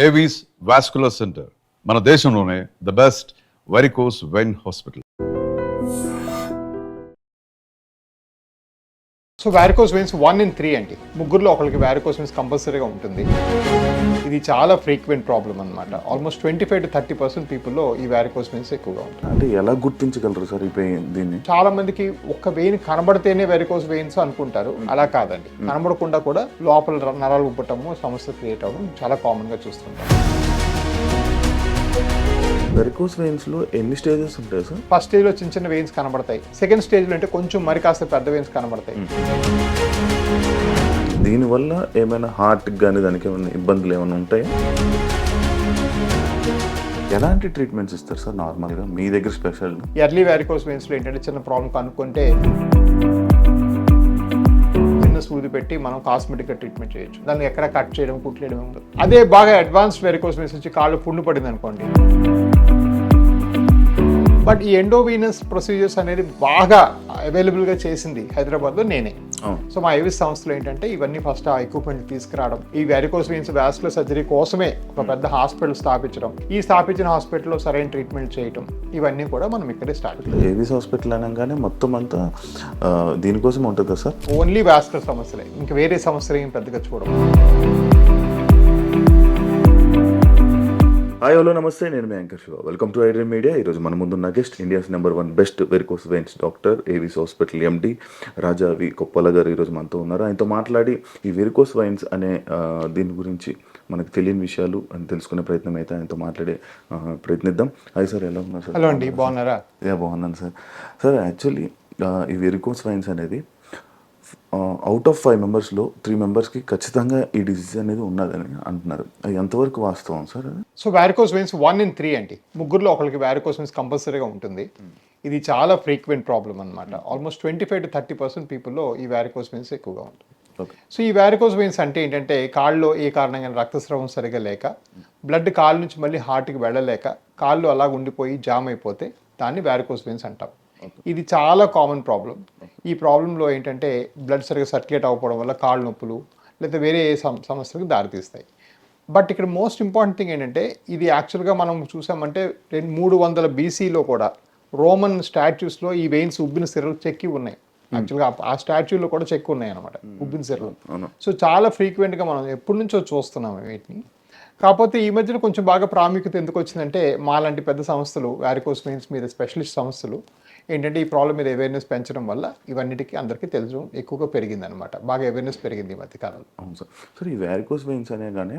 Avis vascular center మన దేశంలోనే the best varicose vein hospital. So varicose veins 1 in 3 అండి, ముగ్గురులో ఒకరికి వారికోస్ వెయిన్స్ కంపల్సరీగా ఉంటుంది. ఇది చాలా ఫ్రీక్వెంట్ ప్రాబ్లం అనమాట. ఆల్మోస్ట్ 25 to 30% పీపుల్లో ఈ వారికోస్ వెయిన్స్ ఎక్కువగా ఉంటుంది. అంటే ఎలా గుర్తించగలరు సార్ ఈ దీన్ని? చాలా మందికి ఒక్క వెయిన్ కనబడితేనే వారికోస్ వెయిన్స్ అనుకుంటారు, అలా కాదండి. కనబడకుండా కూడా లోపల నరాలు ఉబ్బటము సమస్య క్రియేట్ అవ్వడం చాలా కామన్ గా చూస్తుంటాం. వెరికోస్ వెయిన్స్ లో ఎన్ని స్టేజెస్ ఉంటాయి సార్? ఫస్ట్ స్టేజ్ లో చిన్న చిన్న వెయిన్స్ కనబడతాయి. సెకండ్ స్టేజ్ లో అంటే కొంచెం మరి కాస్త పెద్ద వెయిన్స్ కనబడతాయి. దీనివల్ల ఏమైనా హార్ట్ కానీ దానికి ఏమైనా ఇబ్బందులు ఏమైనా ఉంటాయా? ఎలాంటి ట్రీట్మెంట్స్ ఇస్తారు సార్ నార్మల్గా మీ దగ్గర స్పెషల్? ఎర్లీ వారికోస్ వెయిన్స్ లో ఏంటంటే చిన్న ప్రాబ్లం కనుక్కుంటే చిన్న సూది పెట్టి మనం కాస్మెటిక్ గా ట్రీట్మెంట్ చేయొచ్చు. దాన్ని ఎక్కడ కట్ చేయడం కుట్లేయడం ఉండదు. అదే బాగా అడ్వాన్స్డ్ వెరికోస్ వెయిన్స్ వచ్చి కాళ్ళు పుండు పడింది అనుకోండి, బట్ ఈ ఎండోవీనస్ ప్రొసీజర్స్ అనేది బాగా అవైలబుల్గా చేసింది హైదరాబాద్లో నేనే. సో మా ఏవిస్ సంస్థలో ఏంటంటే ఇవన్నీ ఫస్ట్ ఆ ఎక్విప్మెంట్ తీసుకురావడం, ఈ వారికోస్ వెయిన్స్ వాస్కులర్ సర్జరీ కోసమే ఒక పెద్ద హాస్పిటల్ స్థాపించడం, ఈ స్థాపించిన హాస్పిటల్లో సరైన ట్రీట్మెంట్ చేయడం, ఇవన్నీ కూడా మనం ఇక్కడే స్టార్ట్ చేయాలి. ఏవిస్ హాస్పిటల్ అనగానే మొత్తం అంతా దీనికోసం ఉంటుంది కదా సార్? ఓన్లీ వాస్కులర్ సమస్యలే, ఇంకా వేరే సమస్యలు ఏం పెద్దగా చూడడం. హాయ్ హలో నమస్తే, నేను మీ anchor Shiva. Welcome to iDream media. ఈరోజు మన ముందున్న guest India's #1 best varicose veins doctor, Avis hospital MD Raja V Koppala గారు ఈరోజు మనతో ఉన్నారు. ఆయనతో మాట్లాడి ఈ వెరికోస్ వెయిన్స్ అనే దీని గురించి మనకు తెలియని విషయాలు అని తెలుసుకునే ప్రయత్నం అయితే ఆయనతో మాట్లాడే ప్రయత్నిద్దాం. హాయ్ సార్, ఎలా ఉన్నారు సార్? హలో అండి, బాగున్నారా? బాగున్నాను సార్. సార్ యాక్చువల్లీ ఈ వెరికోస్ వెయిన్స్ అనేది అవుట్ ఆఫ్ 5 మెంబర్స్లో 3 మెంబర్స్కి ఖచ్చితంగా ఈ డిసీజ్ అనేది ఉన్నదని అంటున్నారు. అది ఎంతవరకు వాస్తవం sir? So varicose veins 1 in 3 అండి, ముగ్గురులో ఒకరికి వారికోస్ వెయిన్స్ కంపల్సరీగా ఉంటుంది. ఇది చాలా ఫ్రీక్వెంట్ ప్రాబ్లం అనమాట. ఆల్మోస్ట్ 25 to 30% పీపుల్లో ఈ వారికోస్ వెయిన్స్ ఎక్కువగా ఉంటుంది. సో ఈ వారికోస్ వెయిన్స్ అంటే ఏంటంటే కాళ్ళలో ఏ కారణంగా రక్తస్రావం సరిగా లేక, బ్లడ్ కాళ్ళ నుంచి మళ్ళీ హార్ట్కి వెళ్ళలేక కాళ్ళు అలా ఉండిపోయి జామ్ అయిపోతే దాన్ని వారికోస్ వెయిన్స్ అంటాం. ఇది చాలా కామన్ ప్రాబ్లం. ఈ ప్రాబ్లంలో ఏంటంటే బ్లడ్ సరిగ్గా సర్క్యులేట్ అవ్వకపోవడం వల్ల కాళ్ళు నొప్పులు లేదా వేరే సమస్యలకు దారితీస్తాయి. బట్ ఇక్కడ మోస్ట్ ఇంపార్టెంట్ థింగ్ ఏంటంటే ఇది యాక్చువల్గా మనం చూసామంటే 300 BCలో కూడా రోమన్ స్టాచ్యూస్లో ఈ వెయిన్స్ ఉబ్బిన సిరలు చెక్కి ఉన్నాయి. యాక్చువల్గా ఆ స్టాచ్యూలో కూడా చెక్కి ఉన్నాయి అనమాట ఉబ్బిన సిరలు. సో చాలా ఫ్రీక్వెంట్గా మనం ఎప్పటి నుంచో చూస్తున్నాం వీటిని. కాకపోతే ఈ మధ్యన కొంచెం బాగా ప్రాముఖ్యత ఎందుకు వచ్చిందంటే మాలాంటి పెద్ద సంస్థలు, వారికోస్ వెయిన్స్ మీద స్పెషలిస్ట్ సంస్థలు ఏంటంటే ఈ ప్రాబ్లం మీద అవేర్నెస్ పెంచడం వల్ల ఇవన్నిటికీ అందరికీ తెలుసు ఎక్కువగా పెరిగింది అనమాట. బాగా అవేర్నెస్ పెరిగింది ఈ మధ్యకాలంలో. అవును సార్. సార్ ఈ వారికోస్ వెయిన్స్ అనే కానీ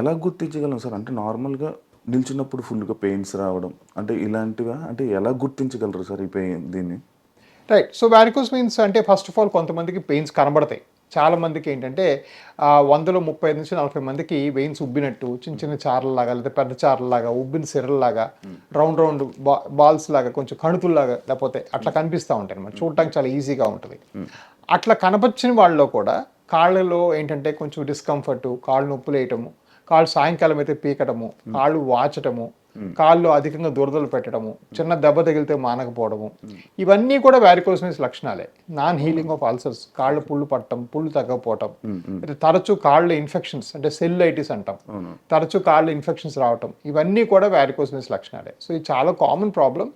ఎలా గుర్తించగలం సార్? అంటే నార్మల్గా నిల్చున్నప్పుడు ఫుల్గా పెయిన్స్ రావడం అంటే ఇలాంటివా? అంటే ఎలా గుర్తించగలరు సార్ ఈ పెయిన్ దీన్ని? రైట్. సో వారికోస్ వెయిన్స్ అంటే ఫస్ట్ ఆఫ్ ఆల్ కొంతమందికి పెయిన్స్ కనబడతాయి. చాలా మందికి ఏంటంటే 100లో 35 నుంచి 40 మందికి వెయిన్స్ ఉబ్బినట్టు చిన్న చిన్న చారల్లాగా లేదా పెద్ద చారల్లాగా ఉబ్బిన సిరల్లాగా రౌండ్ రౌండ్ బాల్స్ లాగా కొంచెం కణుతుల్లాగా లేకపోతే అట్లా కనిపిస్తూ ఉంటాయి అన్నమాట. చూడటానికి చాలా ఈజీగా ఉంటుంది. అట్లా కనపరిచిన వాళ్ళలో కూడా కాళ్ళలో ఏంటంటే కొంచెం డిస్కంఫర్టు, కాళ్ళు నొప్పులు వేయటము, కాళ్ళు సాయంకాలం అయితే పీకటము, కాళ్ళు వాచటము, కాళ్ళు అధికంగా దురదలు పెట్టడము, చిన్న దెబ్బ తగిలితే మానకపోవడము, ఇవన్నీ కూడా వారికోస్ వెయిన్స్ లక్షణాలే. నాన్ హీలింగ్ ఆఫ్ అల్సర్స్, కాళ్ళు పుళ్ళు పట్టడం, పుళ్ళు తగ్గకపోవటం, తరచూ కాళ్ళు ఇన్ఫెక్షన్స్ అంటే సెల్యులైటిస్ అంటాం, తరచూ కాళ్ళు ఇన్ఫెక్షన్స్ రావటం, ఇవన్నీ కూడా వారికోస్ వెయిన్స్ లక్షణాలే. సో ఇది చాలా common problem.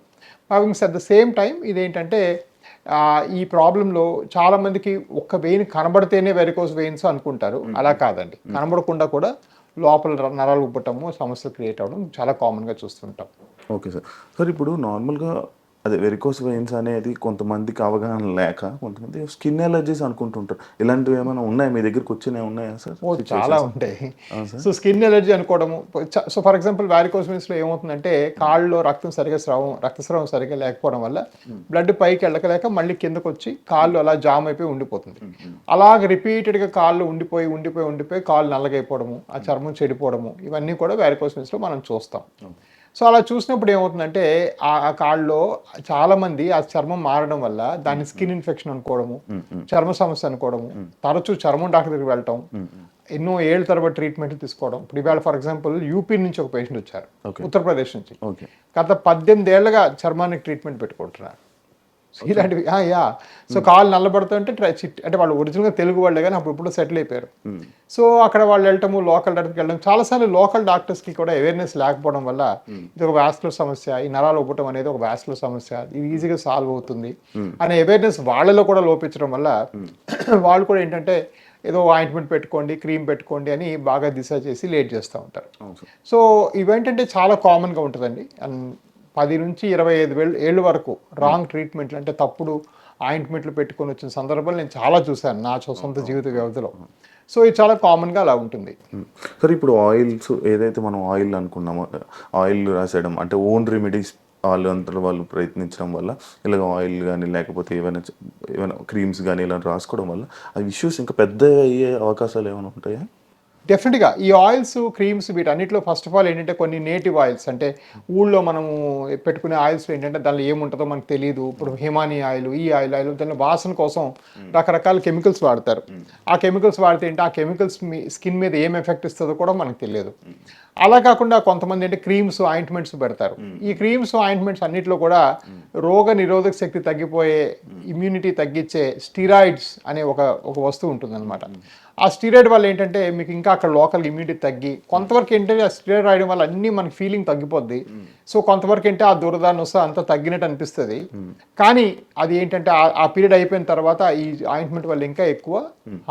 Having at the same time ఇదేంటంటే ఈ ప్రాబ్లంలో చాలా మందికి ఒక్క వెయిన్ కనబడితేనే వెరికోస్ వెయిన్స్ అనుకుంటారు, అలా కాదండి. కనబడకుండా కూడా లోపల నరాలు ఉబ్బటము సమస్యలు క్రియేట్ అవ్వడం చాలా కామన్గా చూస్తుంటాం. Okay sir. సార్ ఇప్పుడు నార్మల్గా అదే వెరికోస్ వెయిన్స్ అనేది కొంతమందికి అవగాహన లేక కొంతమంది స్కిన్ ఎలర్జీస్ అనుకుంటుంటారు. ఇలాంటివి ఏమైనా ఉన్నాయా మీ దగ్గరకు వచ్చినాయి? ఉన్నాయా సార్? చాలా ఉంటాయి. సో స్కిన్ ఎలర్జీ అనుకోవడము. సో ఫర్ ఎగ్జాంపుల్ వారికోస్ వెయిన్స్లో ఏమవుతుందంటే కాళ్ళలో రక్తస్రావం సరిగా లేకపోవడం వల్ల బ్లడ్ పైకి వెళ్ళకలేక మళ్ళీ కిందకు వచ్చి కాళ్ళు అలా జామ్ అయిపోయి ఉండిపోతుంది. అలాగ రిపీటెడ్గా కాళ్ళు ఉండిపోయి కాళ్ళు నల్లగైపోవడము, ఆ చర్మం చెడిపోవడము, ఇవన్నీ కూడా వారికోస్ వెయిన్స్లో మనం చూస్తాం. సో అలా చూసినప్పుడు ఏమవుతుందంటే ఆ కాళ్ళలో చాలామంది ఆ చర్మం మారడం వల్ల దాన్ని స్కిన్ ఇన్ఫెక్షన్ అనుకోవడము, చర్మ సమస్య అనుకోవడము, తరచూ చర్మం డాక్టర్ దగ్గరికి వెళ్ళటం, ఎన్నో ఏళ్ళ తరబడి ట్రీట్మెంట్ తీసుకోవడం. ఇప్పుడు ఇవాళ ఫర్ ఎగ్జాంపుల్ యూపీ నుంచి ఒక పేషెంట్ వచ్చారు, ఉత్తరప్రదేశ్ నుంచి. గత 18 ఏళ్ళగా చర్మానికి ట్రీట్మెంట్ పెట్టుకుంటున్నారు. ఇలాంటివి యా. సో కాలు నల్లబడుతుంటే అంటే వాళ్ళు ఒరిజినల్గా తెలుగు వాళ్ళే కానీ అప్పుడు ఇప్పుడు సెటిల్ అయిపోయారు. సో అక్కడ వాళ్ళు వెళ్ళటము, లోకల్ డాక్టర్కి వెళ్ళడం, చాలాసార్లు లోకల్ డాక్టర్స్కి కూడా అవేర్నెస్ లేకపోవడం వల్ల ఇది ఒక వ్యాస్కులర్ సమస్య, ఈ నరాలు ఉబ్బటం అనేది ఒక వ్యాస్కులర్ సమస్య, ఇది ఈజీగా సాల్వ్ అవుతుంది అనే అవేర్నెస్ వాళ్ళలో కూడా లోపించడం వల్ల వాళ్ళు కూడా ఏంటంటే ఏదో ఆయింట్మెంట్ పెట్టుకోండి, క్రీమ్ పెట్టుకోండి అని బాగా దిశ చేసి లేట్ చేస్తూ ఉంటారు. సో ఇవేంటంటే చాలా కామన్గా ఉంటుందండి. 10 నుంచి 25 ఏళ్ళ వరకు రాంగ్ ట్రీట్మెంట్లు అంటే తప్పుడు ఆయింట్మెంట్లు పెట్టుకొని వచ్చిన సందర్భాలు నేను చాలా చూశాను నా సొంత జీవిత వ్యవధిలో. సో ఇది చాలా కామన్గా అలా ఉంటుంది. సరే, ఇప్పుడు ఆయిల్స్ ఏదైతే మనం ఆయిల్ అనుకున్నామో, ఆయిల్ రాసేయడం అంటే ఓన్ రెమెడీస్ వాళ్ళు ప్రయత్నించడం వల్ల ఇలాగ ఆయిల్ కానీ లేకపోతే ఏమైనా క్రీమ్స్ కానీ ఇలా రాసుకోవడం వల్ల ఆ ఇష్యూస్ ఇంకా పెద్ద అయ్యే అవకాశాలు ఏమైనా ఉంటాయా? డెఫినెట్గా ఈ ఆయిల్స్, క్రీమ్స్ వీటన్నిటిలో ఫస్ట్ ఆఫ్ ఆల్ ఏంటంటే కొన్ని నేటివ్ ఆయిల్స్ అంటే ఊళ్ళో మనము పెట్టుకునే ఆయిల్స్ ఏంటంటే దానిలో ఏముంటుందో మనకు తెలియదు. ఇప్పుడు హిమానీ ఆయిల్, ఈ ఆయిల్ దానిలో వాసన కోసం రకరకాల కెమికల్స్ వాడతారు. ఆ కెమికల్స్ వాడితే ఏంటి, ఆ కెమికల్స్ స్కిన్ మీద ఏం ఎఫెక్ట్ ఇస్తుందో కూడా మనకు తెలియదు. అలా కాకుండా కొంతమంది అంటే క్రీమ్స్, ఆయింట్మెంట్స్ పెడతారు. ఈ క్రీమ్స్, ఆయింట్మెంట్స్ అన్నిటిలో కూడా రోగ నిరోధక శక్తి తగ్గిపోయే, ఇమ్యూనిటీ తగ్గించే స్టీరాయిడ్స్ అనే ఒక వస్తువు ఉంటుందన్నమాట. ఆ స్టీరాయిడ్ వల్ల ఏంటంటే మీకు ఇంకా అక్కడ లోకల్ ఇమ్యూనిటీ తగ్గి కొంతవరకు ఏంటంటే ఆ స్టీరాయిడ్ రాయడం వల్ల అన్నీ మనకి ఫీలింగ్ తగ్గిపోద్ది. సో కొంతవరకు ఏంటంటే ఆ దురదాన్ని వస్తే అంతా తగ్గినట్టు అనిపిస్తుంది. కానీ అది ఏంటంటే ఆ పీరియడ్ అయిపోయిన తర్వాత ఈ ఆయింట్మెంట్ వల్ల ఇంకా ఎక్కువ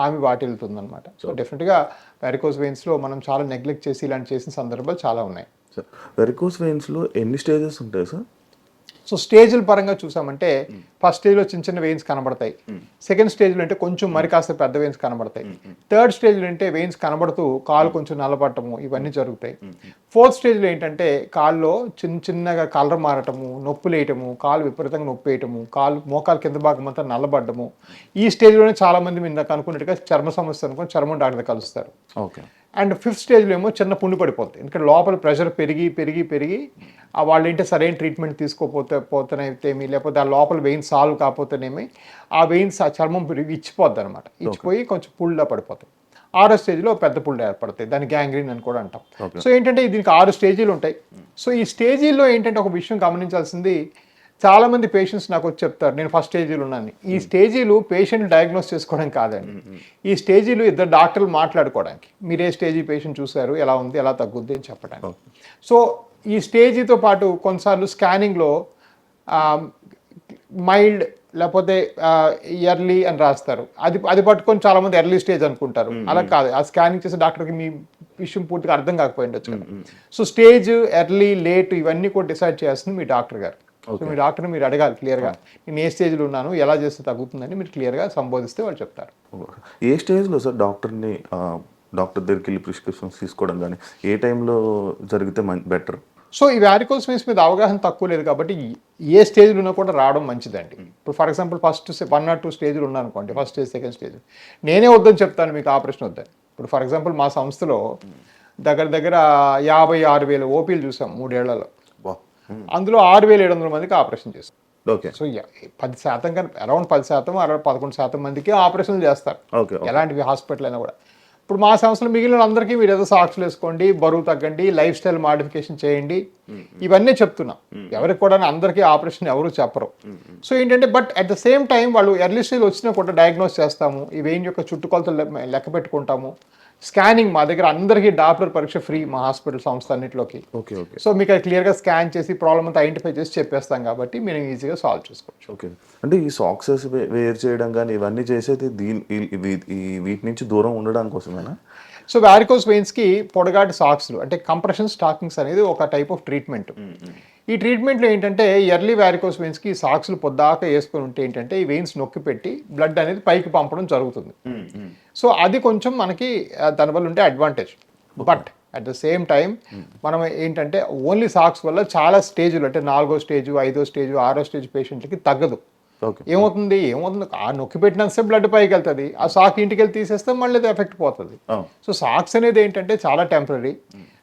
హామీ వాటిల్లుతుంది అనమాట. సో డెఫినెట్గా వెరికోస్ వెయిన్స్లో మనం చాలా నెగ్లెక్ట్ చేసి ఇలాంటి చేసిన సందర్భాలు చాలా ఉన్నాయి. సార్, వెరికోస్ వెయిన్స్లో ఎన్ని స్టేజెస్ ఉంటాయి సార్? సో స్టేజ్ల పరంగా చూసామంటే ఫస్ట్ స్టేజ్లో చిన్న చిన్న వెయిన్స్ కనబడతాయి. సెకండ్ స్టేజ్లో అంటే కొంచెం మరి కాస్త పెద్ద వెయిన్స్ కనబడతాయి. థర్డ్ స్టేజ్లో అంటే వెయిన్స్ కనబడుతూ కాలు కొంచెం నల్లబడటము ఇవన్నీ జరుగుతాయి. ఫోర్త్ స్టేజ్లో ఏంటంటే కాల్లో చిన్నగా కలర్ మారటము, నొప్పులు వేయటము, కాలు విపరీతంగా నొప్పి వేయటము, మోకాలు కింద భాగం అంతా నల్లబడ్డము. ఈ స్టేజ్లోనే చాలా మంది మీరు నాకు అనుకున్నట్టుగా చర్మ సమస్య అనుకుని చర్మం డాక్టర్ కలుస్తారు. ఓకే. అండ్ ఫిఫ్త్ స్టేజ్లో ఏమో చిన్న పుండు పడిపోతుంది. ఎందుకంటే లోపల ప్రెషర్ పెరిగి వాళ్ళు ఏంటంటే సరైన ట్రీట్మెంట్ తీసుకోపోతేనేమి లేకపోతే ఆ లోపల వెయిన్స్ సాల్వ్ కాకపోతేనేమి ఆ వెయిన్స్ ఆ చర్మం ఇచ్చిపోద్ది అనమాట. ఇచ్చిపోయి కొంచెం పుల్లా పడిపోతాయి. 6వ స్టేజ్లో పెద్ద పుళ్ళు ఏర్పడతాయి, దాన్ని గ్యాంగ్రీన్ అని కూడా అంటాం. సో ఏంటంటే దీనికి 6 స్టేజీలు ఉంటాయి. సో ఈ స్టేజీల్లో ఏంటంటే ఒక విషయం గమనించాల్సింది, చాలామంది పేషెంట్స్ నాకు వచ్చి చెప్తారు నేను ఫస్ట్ స్టేజీలు ఉన్నాను. ఈ స్టేజీలు పేషెంట్ డయాగ్నోస్ చేసుకోవడం కాదండి. ఈ స్టేజీలు ఇద్దరు డాక్టర్లు మాట్లాడుకోవడానికి, మీరు ఏ స్టేజీ పేషెంట్ చూశారు, ఎలా ఉంది, ఎలా తగ్గుద్ది అని చెప్పడానికి. సో ఈ స్టేజీతో పాటు కొన్నిసార్లు స్కానింగ్లో మైల్డ్ లేకపోతే ఎర్లీ అని రాస్తారు. అది పట్టుకొని చాలామంది ఎర్లీ స్టేజ్ అనుకుంటారు. అలా కాదు, ఆ స్కానింగ్ చేసే డాక్టర్కి మీ విషయం పూర్తిగా అర్థం కాకపోయి ఉండొచ్చు కదా. సో స్టేజ్, ఎర్లీ, లేట్ ఇవన్నీ కూడా డిసైడ్ చేస్తుంది మీ డాక్టర్ గారు. సో మీ డాక్టర్ని మీరు అడగాలి క్లియర్గా, నేను ఏ స్టేజ్లో ఉన్నాను, ఎలా చేస్తే తగ్గుతుందని మీరు క్లియర్గా సంబోధిస్తే వాళ్ళు చెప్తారు. ఏ స్టేజ్లో సార్ డాక్టర్ దగ్గరికి వెళ్ళి ప్రిస్క్రిప్షన్స్ తీసుకోవడం కానీ ఏ టైంలో జరిగితే బెటర్? సో ఈ వారికోస్ వెయిన్స్ మీద అవగాహన తక్కువ లేదు కాబట్టి ఏ స్టేజ్లో ఉన్నా కూడా రావడం మంచిదండి. ఇప్పుడు ఫర్ ఎగ్జాంపుల్ ఫస్ట్ 1 or 2 స్టేజ్లు ఉన్నానుకోండి, ఫస్ట్ స్టేజ్, సెకండ్ స్టేజ్, నేనే వద్దని చెప్తాను మీకు ఆపరేషన్ వద్దని. ఇప్పుడు ఫర్ ఎగ్జాంపుల్ మా సంస్థలో దగ్గర 56,000 ఓపీలు చూసాం 3 ఏళ్లలో. అందులో 6,700 మందికి ఆపరేషన్ చేస్తాం. ఓకే. సో 10% కానీ అరౌండ్ 10%, 11% మందికి ఆపరేషన్లు చేస్తారు. ఎలాంటివి హాస్పిటల్ అయినా కూడా. ఇప్పుడు మా సంస్థలో మిగిలిన అందరికీ మీరు ఏదో సాక్షులు వేసుకోండి, బరువు తగ్గండి, లైఫ్ స్టైల్ మాడిఫికేషన్ చేయండి, ఇవన్నీ చెప్తున్నాం. ఎవరికి కూడా అందరికీ ఆపరేషన్ ఎవరు చెప్పరు. సో ఏంటంటే but at the same time వాళ్ళు ఎర్లీ స్టేజ్ వచ్చినా కూడా డయాగ్నోస్ చేస్తాము, ఈ వెయిన్ యొక్క చుట్టుకొలతలు లెక్క పెట్టుకుంటాము. స్కానింగ్ మా దగ్గర అందరికీ డాప్లర్ పరీక్ష ఫ్రీ మా హాస్పిటల్ సంస్థ అన్నింటిలోకి. ఓకే. సో మీకు అది క్లియర్గా స్కాన్ చేసి ప్రాబ్లమ్ అంతా ఐడెంటిఫై చేసి చెప్పేస్తాం కాబట్టి మీరు ఈజీగా సాల్వ్ చేసుకోవచ్చు. ఓకే. అంటే ఈ సాక్సెస్ వేర్ చేయడం కానీ ఇవన్నీ చేసేది వీటి నుంచి దూరం ఉండడం కోసమేనా? సో వారికోస్ వెయిన్స్కి పొడగాటి సాక్స్లు అంటే కంప్రెషన్ స్టాకింగ్స్ అనేది ఒక టైప్ ఆఫ్ ట్రీట్మెంట్. ఈ ట్రీట్మెంట్లో ఏంటంటే ఎర్లీ వారికోస్ వెయిన్స్కి సాక్స్లు పొద్దాక వేసుకొని ఉంటే ఏంటంటే ఈ వెయిన్స్ నొక్కి పెట్టి బ్లడ్ అనేది పైకి పంపడం జరుగుతుంది. సో అది కొంచెం మనకి దానివల్ల ఉంటే advantage. But at the same time మనం ఏంటంటే ఓన్లీ సాక్స్ వల్ల చాలా స్టేజ్లు అంటే 4వ స్టేజ్, 5వ స్టేజ్, 6వ స్టేజ్ పేషెంట్లకి తగ్గదు. ఏమవుతుంది ఆ నొక్కి పెట్టినంతసేపు బ్లడ్ పైకి వెళ్తుంది, ఆ సాక్ ఇంటికి వెళ్ళి తీసేస్తే మళ్ళీ అది ఎఫెక్ట్ పోతుంది. సో సాక్స్ అనేది ఏంటంటే చాలా టెంపరీ.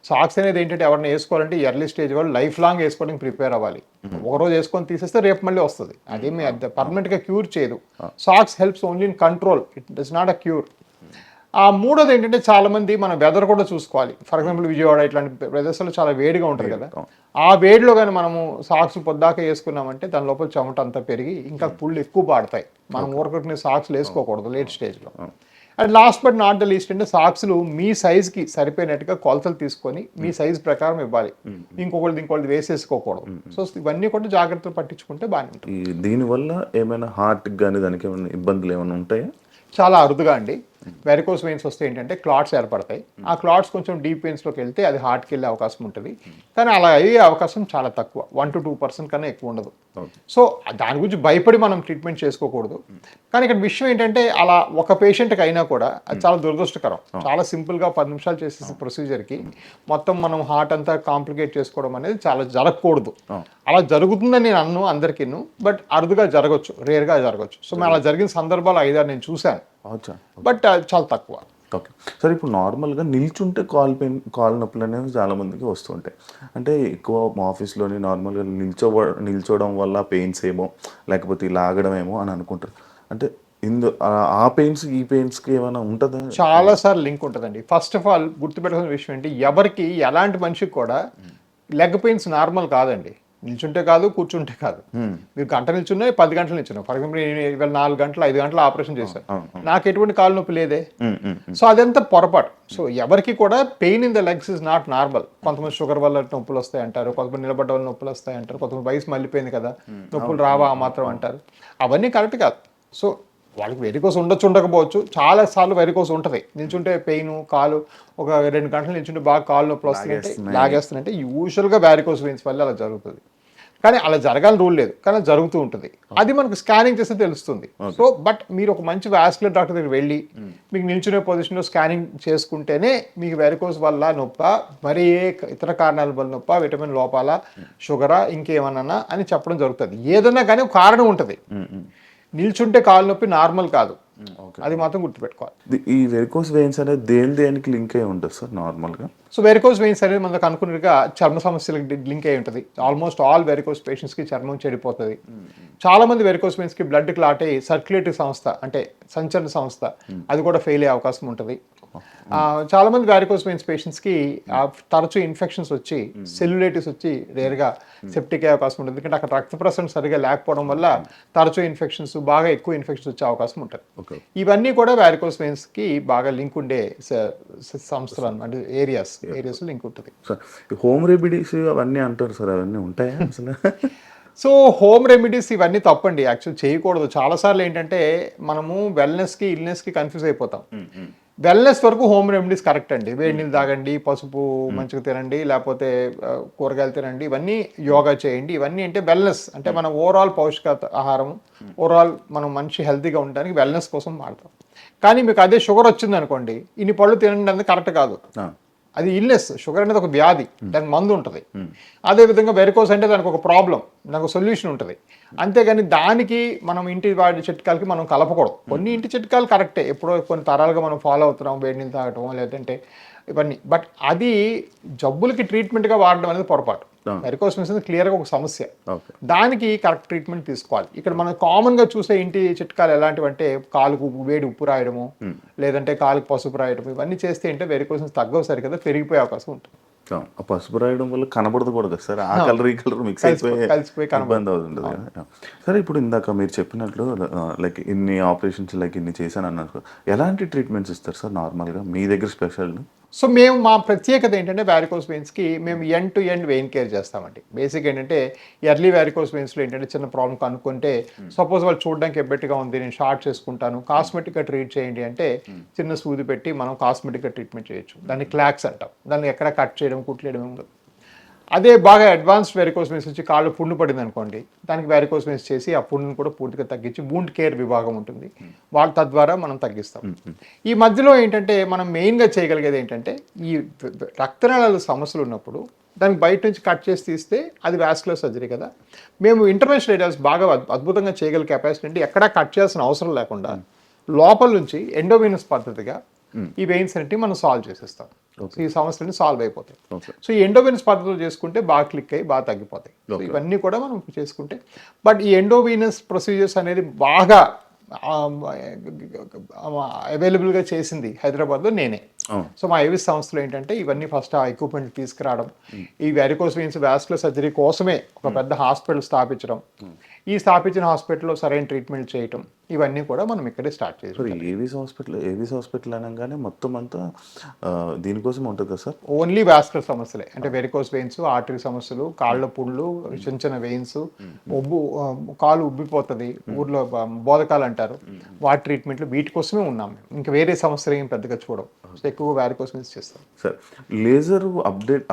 సాక్స్ అనేది ఏంటంటే ఎవరైనా వేసుకోవాలంటే ఎర్లీ స్టేజ్ వాళ్ళు లైఫ్ లాంగ్ వేసుకోవడానికి ప్రిపేర్ అవ్వాలి. ఒకరోజు వేసుకొని తీసేస్తే రేపు మళ్ళీ వస్తుంది, అదేమి పర్మనెంట్గా క్యూర్ చేయదు. Socks helps only in control, it does not a cure. మూడోది ఏంటంటే చాలా మంది మన వెదర్ కూడా చూసుకోవాలి. ఫర్ ఎగ్జాంపుల్ విజయవాడ ఇట్లాంటి ప్రదేశాల్లో చాలా వేడిగా ఉంటుంది కదా, ఆ వేడిలో కానీ మనము సాక్స్ పొద్దాక వేసుకున్నామంటే దాని లోపల చెమట అంతా పెరిగి ఇంకా పుళ్ళు ఎక్కువ పాడతాయి. మనం ఊరకొట్టిన సాక్స్లు వేసుకోకూడదు లేట్ స్టేజ్లో. And last but not the least అంటే సాక్స్లు మీ సైజ్కి సరిపోయినట్టుగా కొలతలు తీసుకొని మీ సైజ్ ప్రకారం ఇవ్వాలి. ఇంకొకటి వేసేసుకోకూడదు. సో ఇవన్నీ కూడా జాగ్రత్తలు పట్టించుకుంటే బాగానే ఉంటుంది. దీనివల్ల ఏమైనా హార్ట్ కానీ దానికి ఏమైనా ఇబ్బందులు ఏమైనా ఉంటాయా? చాలా అరుదుగా అండి వెరికోస్ వెయిన్స్ వస్తే ఏంటంటే క్లాట్స్ ఏర్పడతాయి. ఆ క్లాట్స్ కొంచెం డీప్ వెయిన్స్లోకి వెళ్తే అది హార్ట్కి వెళ్ళే అవకాశం ఉంటుంది. కానీ అలా అయ్యే అవకాశం చాలా తక్కువ, 1 to 2% కన్నా ఎక్కువ ఉండదు. సో దాని గురించి భయపడి మనం ట్రీట్మెంట్ చేసుకోకూడదు. కానీ ఇక్కడ విషయం ఏంటంటే అలా ఒక పేషెంట్కి అయినా కూడా అది చాలా దురదృష్టకరం. చాలా సింపుల్గా 10 నిమిషాలు చేసేసి ప్రొసీజర్కి మొత్తం మనం హార్ట్ అంతా కాంప్లికేట్ చేసుకోవడం అనేది చాలా జరగకూడదు. అలా జరుగుతుందని నేను అన్ను అందరికీను, బట్ అరుదుగా జరగచ్చు, రేర్గా జరగచ్చు. సో అలా జరిగిన సందర్భాలు 5-6 నేను చూశాను, బట్ చాలా తక్కువ. ఓకే సరే, ఇప్పుడు నార్మల్గా నిల్చుంటే కాల్ నొప్పులు అనేవి చాలా మందికి వస్తుంటాయి. అంటే ఎక్కువ మా ఆఫీస్లోని నార్మల్గా నిల్చోవడం వల్ల పెయిన్స్ ఏమో లేకపోతే లాగడం ఏమో అని అనుకుంటారు. అంటే ఆ పెయిన్స్ ఈ పెయిన్స్కి ఏమైనా ఉంటుందా? చాలా సార్లు లింక్ ఉంటుందండి. ఫస్ట్ ఆఫ్ ఆల్ గుర్తుపెట్టుకునే విషయం ఏంటి, ఎవరికి ఎలాంటి మనిషికి కూడా లెగ్ పెయిన్స్ నార్మల్ కాదండి. నిల్చుంటే కాదు, కూర్చుంటే కాదు. మీరు గంట నిల్చున్నాయి, 10 గంటలు నిల్చున్నాయి. ఫర్ ఎగ్జాంపుల్ ఇవాళ 4 గంటలు 5 గంటలు ఆపరేషన్ చేశాను, నాకు ఎటువంటి కాలు నొప్పి లేదే. సో అదంతా పొరపాటు. సో ఎవరికి కూడా pain in the legs is not normal. కొంతమంది షుగర్ వల్ల నొప్పులు వస్తాయి అంటారు, కొంతమంది నిలబడ్డ వల్ల నొప్పులు వస్తాయి అంటారు, కొంతమంది వయసు మళ్ళీపోయింది కదా నొప్పులు రావా ఆ మాత్రం అంటారు. అవన్నీ కరెక్ట్ కాదు. సో వాళ్ళకి వెరికోస్ ఉండొచ్చు, ఉండకపోవచ్చు. చాలా సార్లు వెరికోస్ ఉంటుంది. నిల్చుంటే పెయిన్, కాలు ఒక 2 గంటలు నిల్చుంటే బాగా కాలు నొప్పులు వస్తున్నాయంటే లాగేస్తున్నాయంటే యూజువల్గా వెరికోస్ వెయిన్స్ వల్ల అలా జరుగుతుంది. కానీ అలా జరగాలని రూల్ లేదు, కానీ జరుగుతూ ఉంటుంది. అది మనకు స్కానింగ్ చేస్తే తెలుస్తుంది. సో బట్ మీరు ఒక మంచి వాస్కులర్ డాక్టర్ దగ్గర వెళ్ళి మీకు నిల్చునే పొజిషన్లో స్కానింగ్ చేసుకుంటేనే మీకు వెరికోస్ వల్ల నొప్ప, మరి ఏ ఇతర కారణాల వల్ల నొప్ప, విటమిన్ లోపాల, షుగరా, ఇంకేమన్నా అని చెప్పడం జరుగుతుంది. ఏదన్నా కానీ ఒక కారణం ఉంటుంది. నిల్చుంటే కాలు నొప్పి నార్మల్ కాదు, అది మాత్రం గుర్తుపెట్టుకోవాలి. ఈ వెరికోస్ వెయిన్స్ అనేది దేనికి లింక్ అయి ఉంటుంది సార్ నార్మల్గా? సో వెరికోస్ వెయిన్స్ అనేది మనకు అనుకున్నట్టుగా చర్మ సమస్యలకు లింక్ అయి ఉంటుంది. ఆల్మోస్ట్ ఆల్ వెరికోస్ పేషెంట్స్కి చర్మం చెడిపోతుంది. చాలా మంది వెరికోస్ వెయిన్స్కి బ్లడ్ క్లాట్ అయ్యి సర్క్యులేటరీ సంస్థ అంటే సంచలన సంస్థ అది కూడా ఫెయిల్ అయ్యే అవకాశం ఉంటుంది. చాలా మంది వెరికోస్ వెయిన్స్ పేషెంట్స్కి తరచూ ఇన్ఫెక్షన్స్ వచ్చి సెల్యులైటిస్ వచ్చి రేర్గా సెప్టిక్ అయ్యే అవకాశం ఉంటుంది. ఎందుకంటే అక్కడ రక్త ప్రసరణ సరిగా లేకపోవడం వల్ల తరచూ ఇన్ఫెక్షన్స్, బాగా ఎక్కువ ఇన్ఫెక్షన్స్ వచ్చే అవకాశం ఉంటుంది. ఇవన్నీ కూడా వెరికోస్ వెయిన్స్కి బాగా లింక్ ఉండే సంస్థలు అన్నమాట, ఏరియాస్ లింక్ ఉంటుంది. హోమ్ రెమెడీస్ అవన్నీ అంటారు సార్, అవన్నీ ఉంటాయా అసలు? సో హోమ్ రెమెడీస్ ఇవన్నీ తప్పండి, యాక్చువల్ చేయకూడదు. చాలాసార్లు ఏంటంటే మనము వెల్నెస్కి ఇల్నెస్కి కన్ఫ్యూజ్ అయిపోతాం. వెల్నెస్ వరకు హోమ్ రెమెడీస్ కరెక్ట్ అండి. వేడి నీళ్ళు తాగండి, పసుపు మంచిగా తినండి, లేకపోతే కూరగాయలు తినండి, ఇవన్నీ యోగా చేయండి. ఇవన్నీ అంటే వెల్నెస్ అంటే మన ఓవరాల్ పౌష్టిక ఆహారం, ఓవరాల్ మనం మనిషి హెల్తీగా ఉండడానికి వెల్నెస్ కోసం వాడతాం. కానీ మీకు అదే షుగర్ వచ్చింది అనుకోండి, ఇన్ని పళ్ళు తినండి అనేది కరెక్ట్ కాదు. అది ఇల్నెస్. షుగర్ అనేది ఒక వ్యాధి, దానికి మందు ఉంటుంది. అదేవిధంగా వెరికోస్ అంటే దానికి ఒక ప్రాబ్లం, దానికి సొల్యూషన్ ఉంటుంది. అంతేగాని దానికి మనం ఇంటి వాడి చిట్కాలకి మనం కలపకూడదు. కొన్ని ఇంటి చిట్కాలు కరెక్టే, ఎప్పుడో కొన్ని తరాలుగా మనం ఫాలో అవుతున్నాం, వేడి నీళ్ళు తాగటం లేదంటే ఇవన్నీ. బట్ అది జబ్బులకి ట్రీట్మెంట్గా వాడడం అనేది పొరపాటు. వెరికోస్ వెయిన్స్ క్లియర్గా ఒక సమస్య, దానికి కరెక్ట్ ట్రీట్మెంట్ తీసుకోవాలి. ఇక్కడ మనం కామన్గా చూసే ఇంటి చిట్కాలు ఎలాంటివి అంటే కాలుకు వేడి ఉప్పు రాయడము, లేదంటే కాలుకు పసుపు రాయడము, ఇవన్నీ చేస్తే అంటే వెరికోస్ వెయిన్స్ తగ్గవు సరికదా, పెరిగిపోయే అవకాశం ఉంటుంది. పసుపు రాయడం వల్ల కనబడదు కూడా కదా సార్, ఆ కలర్ ఈ కలర్ మిక్స్ అయిపోయి ఇబ్బంది అవుతుంది. సరే ఇప్పుడు ఇందాక మీరు చెప్పినట్లు లైక్ ఇన్ని ఆపరేషన్స్ లైక్ ఇన్ని చేశాను అన్నారు, ఎలాంటి ట్రీట్మెంట్స్ ఇస్తారు సార్ నార్మల్గా మీ దగ్గర స్పెషల్? సో మేము మా ప్రత్యేకత ఏంటంటే వెరికోస్ వెయిన్స్కి మేము end to end vein care చేస్తామండి. బేసిక్ ఏంటంటే ఎర్లీ వెరికోస్ వెయిన్స్లో ఏంటంటే చిన్న ప్రాబ్లం కనుక్కుంటే, సపోజ్ వాళ్ళు చూడడానికి ఎబ్బెట్టుగా ఉంది, నేను షార్ట్ చేసుకుంటాను, కాస్మెటిక్గా ట్రీట్ చేయండి అంటే చిన్న సూది పెట్టి మనం కాస్మెటిక్గా ట్రీట్మెంట్ చేయొచ్చు. దాన్ని క్లాక్స్ అంటాం. దాన్ని ఎక్కడ కట్ చేయడం, కుట్లేయడం ఉండదు. అదే బాగా అడ్వాన్స్డ్ వెరికోస్ వెయిన్స్ వచ్చి కాళ్ళు పుండు పడింది అనుకోండి, దానికి వెరికోస్ వెయిన్స్ చేసి ఆ పుండును కూడా పూర్తిగా తగ్గించి వూండ్ కేర్ విభాగం ఉంటుంది, వాళ్ళ తద్వారా మనం తగ్గిస్తాం. ఈ మధ్యలో ఏంటంటే మనం మెయిన్గా చేయగలిగేది ఏంటంటే ఈ రక్తనాళాల సమస్యలు ఉన్నప్పుడు దానికి బయట నుంచి కట్ చేసి తీస్తే అది వాస్కులర్ సర్జరీ కదా. మేము ఇంటర్వెన్షనల్ ఏరియాస్ బాగా అద్భుతంగా చేయగల కెపాసిటీ అంటే ఎక్కడా కట్ చేయాల్సిన అవసరం లేకుండా లోపల నుంచి ఎండోవీనస్ పద్ధతిగా ఈ వెయిన్స్ అనేవి మనం సాల్వ్ చేసేస్తాం. ఈ సమస్యలన్నీ సాల్వ్ అయిపోతాయి. సో ఈ ఎండోవీనస్ పద్ధతిలో చేసుకుంటే బాగా క్లిక్ అయ్యి బాగా తగ్గిపోతాయి. సో ఇవన్నీ కూడా మనం చేసుకుంటే, బట్ ఈ ఎండోవీనస్ ప్రొసీజర్స్ అనేది బాగా అవైలబుల్గా చేసింది హైదరాబాద్లో నేనే. అవును. సో మా ఏవిస్ సంస్థలో ఏంటంటే ఇవన్నీ ఫస్ట్ ఆ ఎక్విప్మెంట్ తీసుకురావడం, ఈ వెరికోస్ వెయిన్స్ వాస్కులర్ సర్జరీ కోసమే ఒక పెద్ద హాస్పిటల్ స్థాపించడం, ఈ స్థాపించిన హాస్పిటల్లో సరైన ట్రీట్మెంట్ చేయటం, ఇవన్నీ కూడా మనం ఇక్కడే స్టార్ట్ చేసాం. సార్ ఏవిస్ హాస్పిటల్ అనగానే మొత్తం అంతా దీనికోసం ఉంటుంది కదా సార్? ఓన్లీ వాస్కులర్ సమస్యలే, అంటే వెరికోస్ వెయిన్స్, ఆర్టరీ సమస్యలు, కాళ్ళ పుళ్ళు, చిన్న చిన్న వెయిన్స్, కాలు ఉబ్బిపోతుంది, ఊర్లో బోధకాలు అంటారు, వాటి ట్రీట్మెంట్లు, వీటి కోసమే ఉన్నాం మేము. ఇంకా వేరే సమస్యలు ఏం పెద్దగా చూడం. సో ఎక్కువ వారికోస్ వెయిన్స్ చేస్తాం. సార్ లేజర్